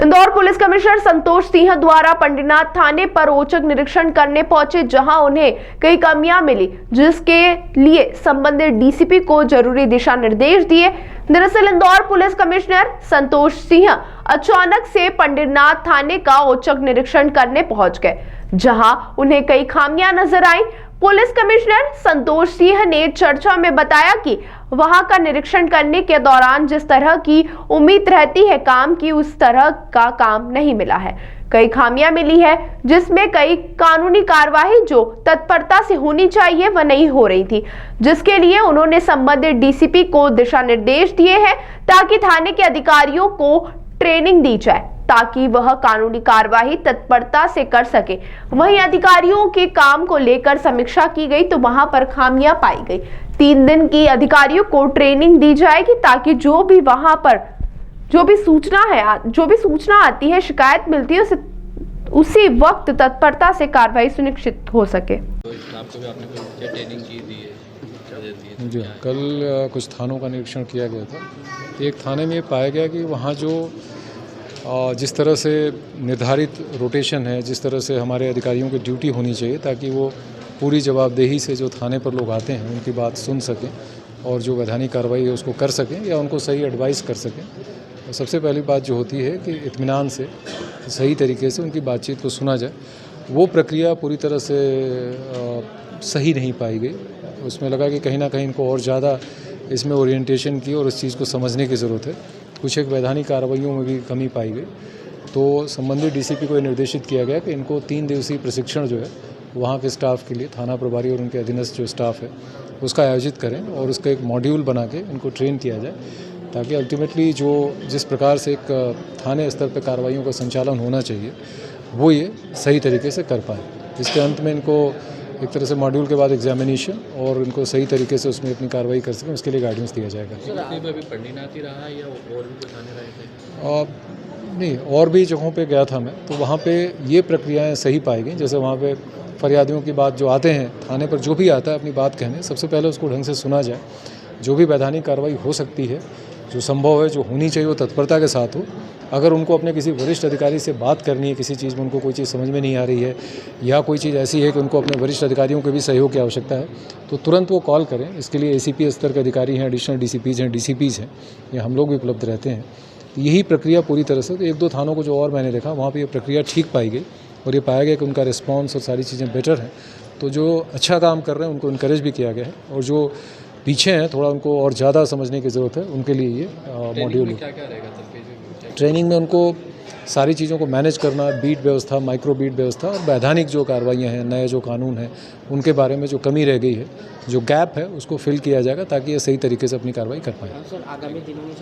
Indore police commissioner Santosh Singh द्वारा पंडीनाथ थाने पर औचक निरीक्षण करने पहुंचे, जहां उन्हें कई कमियां मिली, जिसके लिए संबंधित डीसीपी को जरूरी दिशा निर्देश दिए। दरअसल इंदौर पुलिस कमिश्नर संतोष सिंह अचानक से पंडीनाथ थाने का औचक निरीक्षण करने पहुंच गए, जहां उन्हें कई खामियां नजर आई। पुलिस कमिश्नर संतोष सिंह ने चर्चा में बताया कि वहां का निरीक्षण करने के दौरान जिस तरह की उम्मीद रहती है काम की, उस तरह का काम नहीं मिला है। कई खामियां मिली है, जिसमें कई कानूनी कार्यवाही जो तत्परता से होनी चाहिए वह नहीं हो रही थी, जिसके लिए उन्होंने संबंधित डीसीपी को दिशा निर्देश दिए हैं ताकि थाने के अधिकारियों को ट्रेनिंग दी जाए ताकि वह कानूनी कार्यवाही तत्परता से कर सके। वहीं अधिकारियों के काम को लेकर समीक्षा की गई तो वहां पर खामियां पाई गई। 3 दिन की अधिकारियों को ट्रेनिंग दी जाएगी ताकि जो भी वहां पर जो भी सूचना आती है, शिकायत मिलती है, उसी वक्त तत्परता से कार्रवाई सुनिश्चित हो सके। आपको भी आपने कोई ट्रेनिंग की दी है? जी, कल कुछ थानों का निरीक्षण किया गया था। एक थाने में ये पाया गया कि वहाँ जो जिस तरह से निर्धारित रोटेशन है, जिस तरह से हमारे अधिकारियों की ड्यूटी होनी चाहिए ताकि वो पूरी जवाबदेही से जो थाने पर लोग आते हैं उनकी बात सुन सकें और जो वैधानिक कार्रवाई है उसको कर सकें या उनको सही एडवाइस कर सकें। तो सबसे पहली बात जो होती है कि इत्मीनान से सही तरीके से उनकी बातचीत को सुना जाए। वो प्रक्रिया पूरी तरह से सही नहीं पाई गई। उसमें लगा कि कहीं ना कहीं इनको और ज़्यादा इसमें ओरिएंटेशन की और इस चीज़ को समझने की ज़रूरत है। कुछ एक वैधानिक कार्रवाइयों में भी कमी पाई गई। तो संबंधित डीसीपी को निर्देशित किया गया कि इनको 3 दिवसीय प्रशिक्षण जो है वहाँ के स्टाफ के लिए, थाना प्रभारी और उनके अधीनस्थ जो स्टाफ है उसका आयोजित करें और उसका एक मॉड्यूल बना के इनको ट्रेन किया जाए ताकि अल्टीमेटली जो जिस प्रकार से एक थाने स्तर पर कार्रवाइयों का संचालन होना चाहिए वो ये सही तरीके से कर पाए। इसके अंत में इनको एक तरह से मॉड्यूल के बाद एग्जामिनेशन और इनको सही तरीके से उसमें अपनी कार्रवाई कर सकें, उसके लिए गाइडेंस दिया जाएगा। अभी पंडीनाथ ही रहा या और भी थाने रहे थे? नहीं, और भी जगहों पे गया था मैं, तो वहाँ पे ये प्रक्रियाएं सही पाई गई। जैसे वहाँ पे फरियादियों की बात जो आते हैं थाने पर, जो भी आता है अपनी बात कहने, सबसे पहले उसको ढंग से सुना जाए। जो भी वैधानिक कार्रवाई हो सकती है, जो संभव है, जो होनी चाहिए, वो तत्परता के साथ हो। अगर उनको अपने किसी वरिष्ठ अधिकारी से बात करनी है, किसी चीज़ में उनको कोई चीज़ समझ में नहीं आ रही है या कोई चीज़ ऐसी है कि उनको अपने वरिष्ठ अधिकारियों के भी सहयोग की आवश्यकता है, तो तुरंत वो कॉल करें। इसके लिए एसीपी स्तर के अधिकारी हैं, एडिशनल डीसीपीज़ हैं, डीसीपीज़ हैं, या हम लोग भी उपलब्ध रहते हैं। तो यही प्रक्रिया पूरी तरह से, तो 1-2 थानों को जो और मैंने देखा वहाँ पर ये प्रक्रिया ठीक पाई गई और ये पाया गया कि उनका रिस्पॉन्स और सारी चीज़ें बेटर हैं। तो जो अच्छा काम कर रहे हैं उनको इनकरेज भी किया गया है और जो पीछे हैं थोड़ा उनको और ज़्यादा समझने की ज़रूरत है, उनके लिए ये मॉड्यूल क्या रहेगा? ट्रेनिंग में उनको सारी चीज़ों को मैनेज करना, बीट व्यवस्था, माइक्रो बीट व्यवस्था और वैधानिक जो कार्रवाइयाँ हैं, नए जो कानून हैं उनके बारे में जो कमी रह गई है, जो गैप है, उसको फिल किया जाएगा ताकि ये सही तरीके से अपनी कार्रवाई कर पाएँ। सर, आगामी दिनों में जो